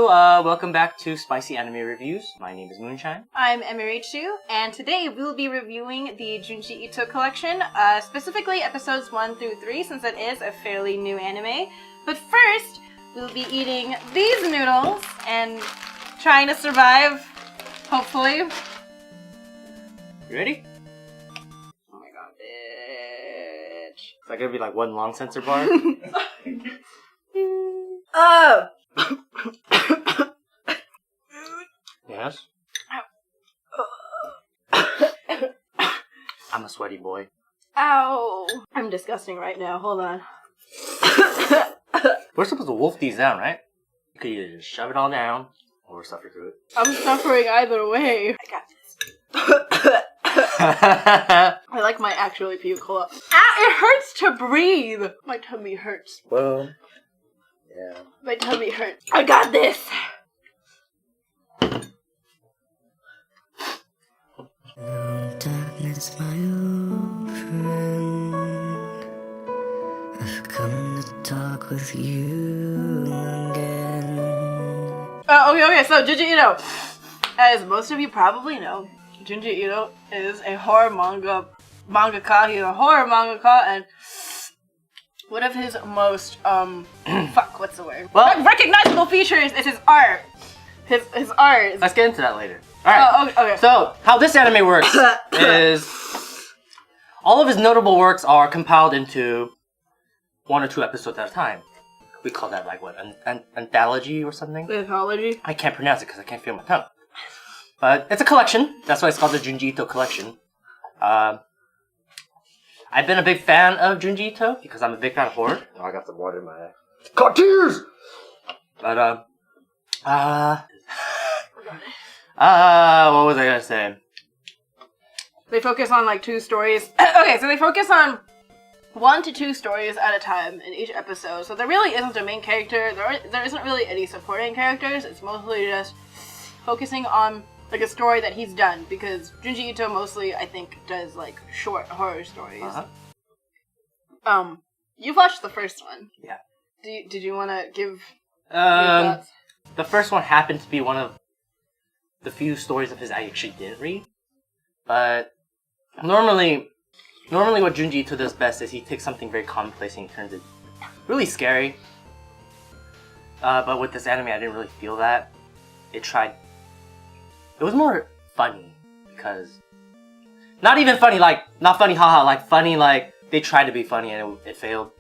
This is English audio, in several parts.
welcome back to Spicy Anime Reviews. My name is Moonshine. I'm Emirichu, and today we'll be reviewing the Junji Ito collection, specifically episodes 1 through 3, since it is a fairly new anime. But first, we'll be eating these noodles and trying to survive, hopefully. You ready? Oh my god, bitch. Is that gonna be like one long censor bar? Oh! Yes? I'm a sweaty boy. Ow! I'm disgusting right now, hold on. We're supposed to wolf these down, right? You could either just shove it all down, or suffer through it. I'm suffering either way. I got this. I like my actually puke. Hold up. Ah, it hurts to breathe! My tummy hurts. Well, yeah. My tummy hurts. I got this! Darkness, my old friend, I've come to talk with you again. Okay, so Junji Ito. As most of you probably know, Junji Ito is a horror mangaka. He's a horror mangaka, and one of his most, what's the word? Well, recognizable features is his art. His art. Let's get into that later. Alright, okay. So, how this anime works is all of his notable works are compiled into 1 or 2 episodes at a time. We call that like what, an anthology or something? Anthology? I can't pronounce it because I can't feel my tongue. But it's a collection. That's why it's called the Junji Ito collection. I've been a big fan of Junji Ito because I'm a big fan of horror. Oh, I got some water in my eye. Got tears! But, what was I gonna say? They focus on like 2 stories. Okay, so they focus on 1 to 2 stories at a time in each episode. So there really isn't a main character. There isn't really any supporting characters. It's mostly just focusing on like a story that he's done, because Junji Ito mostly, I think, does like short horror stories. You've watched the first one. Yeah. Did you want to give your thoughts? The first one happened to be one of the few stories of his I actually didn't read. But normally what Junji Ito does best is he takes something very commonplace and he turns it really scary. But with this anime, I didn't really feel that. It was more funny, because not even funny like, not funny haha, like funny like they tried to be funny and it failed.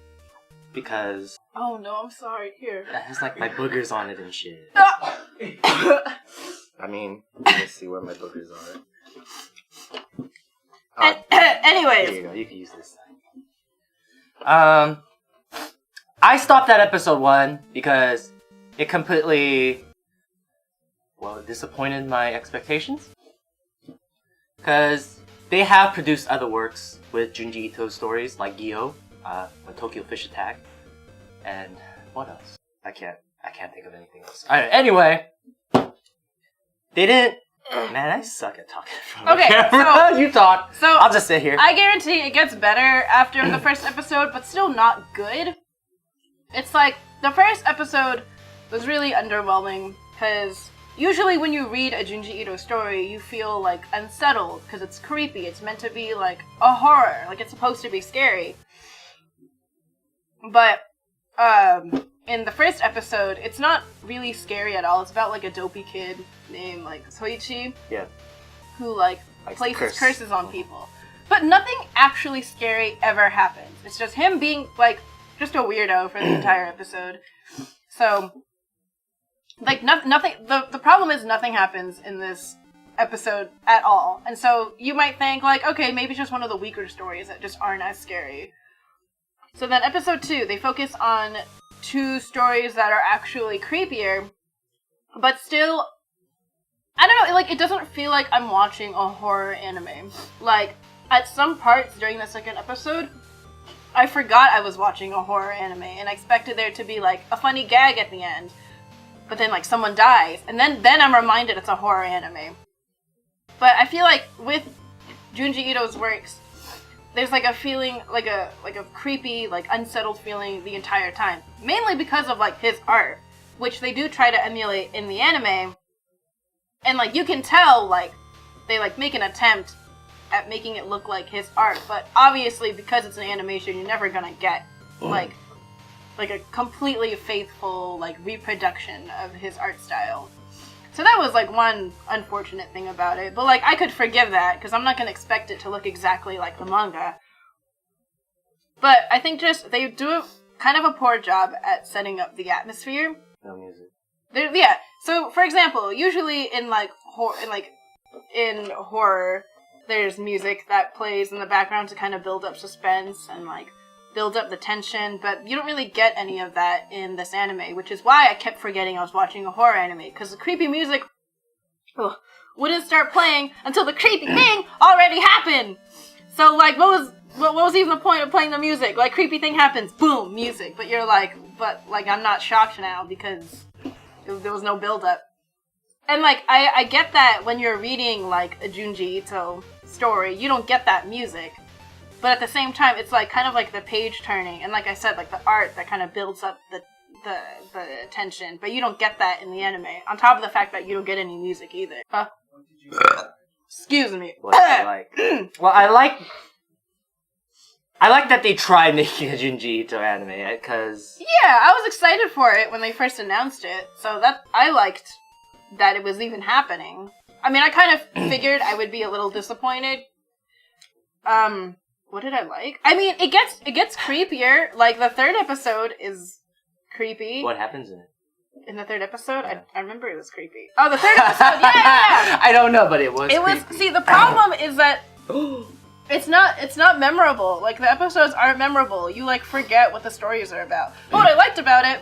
Because oh no, I'm sorry. Here. it has like my boogers on it and shit. I mean, let me see where my boogers are. Anyways. There you go, you can use this side. I stopped at episode 1 because it completely, disappointed my expectations. Because they have produced other works with Junji Ito's stories, like Gyo, Tokyo Fish Attack, and what else? I can't think of anything else. Alright, anyway. They didn't. Man, I suck at talking from the camera. So, you talk. So I'll just sit here. I guarantee it gets better after the first episode, but still not good. It's like the first episode was really underwhelming, because usually when you read a Junji Ito story, you feel like unsettled because it's creepy. It's meant to be like a horror, like it's supposed to be scary. But in the first episode, it's not really scary at all. It's about like a dopey kid named like Soichi, who like places curses on people. But nothing actually scary ever happens. It's just him being like just a weirdo for the entire episode. So like nothing. The problem is nothing happens in this episode at all. And so you might think like, okay, maybe it's just one of the weaker stories that just aren't as scary. So then episode 2, they focus on 2 stories that are actually creepier, but still, I don't know, like, it doesn't feel like I'm watching a horror anime. Like, at some parts during the second episode, I forgot I was watching a horror anime, and I expected there to be, like, a funny gag at the end. But then, like, someone dies, and then I'm reminded it's a horror anime. But I feel like with Junji Ito's works, there's like a feeling, like a creepy, like unsettled feeling the entire time. Mainly because of like his art. which they do try to emulate in the anime. And, like, you can tell, like, they, like, make an attempt at making it look like his art, but obviously, because it's an animation, you're never gonna get, like a completely faithful, like, reproduction of his art style. So that was, like, one unfortunate thing about it. But, like, I could forgive that, because I'm not gonna expect it to look exactly like the manga. But I think just, they do kind of a poor job at setting up the atmosphere. No music. Yeah. So, for example, usually in horror, there's music that plays in the background to kind of build up suspense and like build up the tension, but you don't really get any of that in this anime, which is why I kept forgetting I was watching a horror anime, because the creepy music wouldn't start playing until the creepy thing already happened. So, like, what was even the point of playing the music? Like, creepy thing happens, boom, music. But you're like, I'm not shocked now because there was no build-up. And, like, I get that when you're reading, like, a Junji Ito story, you don't get that music. But at the same time, it's, like, kind of like the page turning. And like I said, like, the art that kind of builds up the tension. But you don't get that in the anime. On top of the fact that you don't get any music either. Excuse me. What I like. Well, I like that they tried making a Junji Ito anime, because... Yeah, I was excited for it when they first announced it, so that I liked that it was even happening. I mean, I kind of figured I would be a little disappointed. What did I like? I mean, it gets creepier. Like, the third episode is creepy. What happens in it? In the third episode? Yeah. I remember it was creepy. Oh, the third episode! Yeah! I don't know, but it was creepy. See, the problem is that... It's not memorable. Like, the episodes aren't memorable. You, like, forget what the stories are about. But what I liked about it,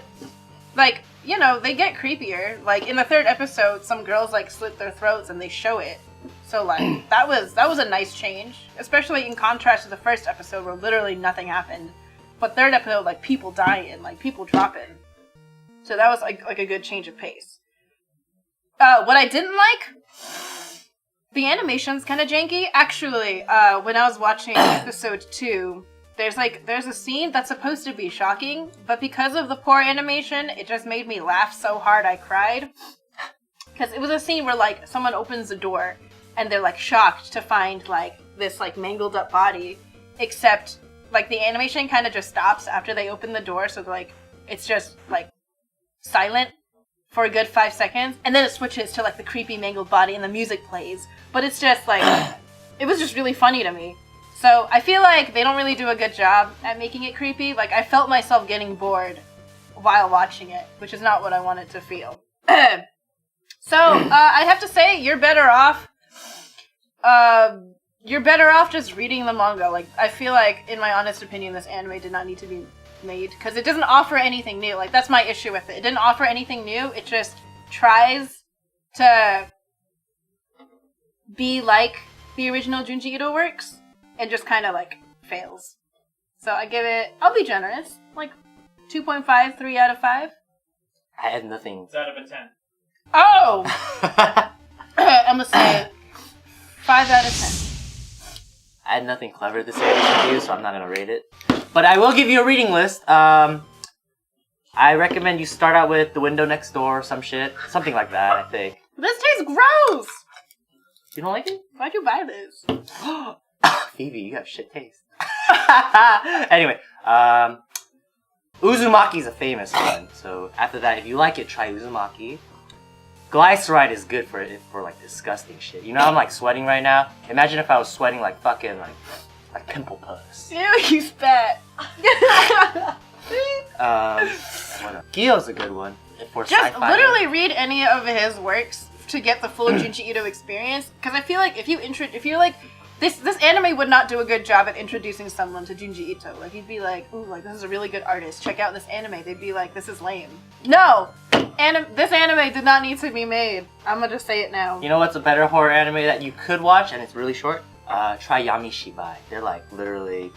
like, you know, they get creepier. Like, in the third episode, some girls, like, slit their throats and they show it. So, like, that was a nice change. Especially in contrast to the first episode where literally nothing happened. But third episode, like, people dying, like, people dropping. So that was, like a good change of pace. What I didn't like... The animation's kind of janky. Actually, when I was watching episode 2, there's a scene that's supposed to be shocking, but because of the poor animation, it just made me laugh so hard I cried. Because it was a scene where, like, someone opens the door, and they're, like, shocked to find, like, this, like, mangled up body, except, like, the animation kind of just stops after they open the door, so, like, it's just, like, silent for a good 5 seconds, and then it switches to, like, the creepy mangled body, and the music plays. But it's just, like, it was just really funny to me. So, I feel like they don't really do a good job at making it creepy. Like, I felt myself getting bored while watching it, which is not what I wanted to feel. So, I have to say, you're better off just reading the manga. Like, I feel like, in my honest opinion, this anime did not need to be made, because it doesn't offer anything new. Like, that's my issue with it. It didn't offer anything new. It just tries to be like the original Junji Ito works, and just kind of, like, fails. So I give it, I'll be generous, like 2.5, 3 out of 5. I had nothing. It's out of a 10. Oh! I'm gonna say 5 out of 10. I had nothing clever to say in this review, so I'm not gonna rate it. But I will give you a reading list. I recommend you start out with The Window Next Door or some shit. Something like that, I think. This tastes gross! You don't like it? Why'd you buy this? Phoebe, you got shit taste. Anyway, Uzumaki's a famous one. So after that, if you like it, try Uzumaki. Glyceride is good for like disgusting shit. You know, I'm like sweating right now. Imagine if I was sweating like fucking like pimple pus. Ew, you spat. Gyo's a good one for just sci-fi. Literally read any of his works to get the full Junji Ito experience. Because I feel like if you're like this anime would not do a good job at introducing someone to Junji Ito. Like, you'd be like, ooh, like, this is a really good artist. Check out this anime. They'd be like, this is lame. No! This anime did not need to be made. I'm gonna just say it now. You know what's a better horror anime that you could watch, and it's really short? Try Yamishibai. They're like literally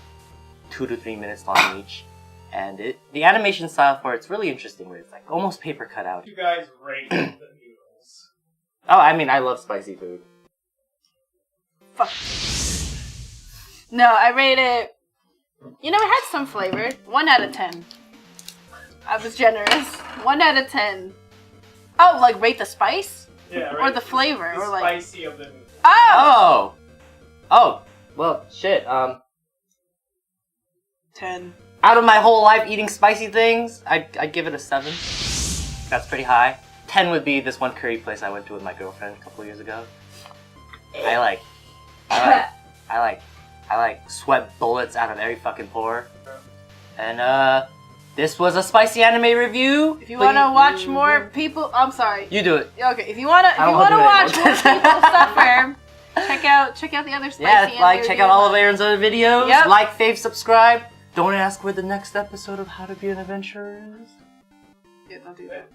2 to 3 minutes long each. And the animation style for it's really interesting, where it's like almost paper cut out. You guys rate the noodles. Oh, I mean, I love spicy food. Fuck. No, I rate it... You know, it had some flavor. 1 out of 10. I was generous. 1 out of 10. Oh, like rate the spice? Yeah, Or the flavor? The or like spicy of the noodles. Oh! Oh! Well, shit, 10. out of my whole life eating spicy things, I'd give it a 7. That's pretty high. 10 would be this one curry place I went to with my girlfriend a couple years ago. I like sweat bullets out of every fucking pore. And this was a spicy anime review. If you want to watch more people, I'm sorry. You do it. Okay, if you want to watch more people suffer, check out the other spicy anime like check out all of reviews. Aaron's other videos. Yep. Like, fave, subscribe. Don't ask where the next episode of How to Be an Adventurer is. Yeah, don't do that.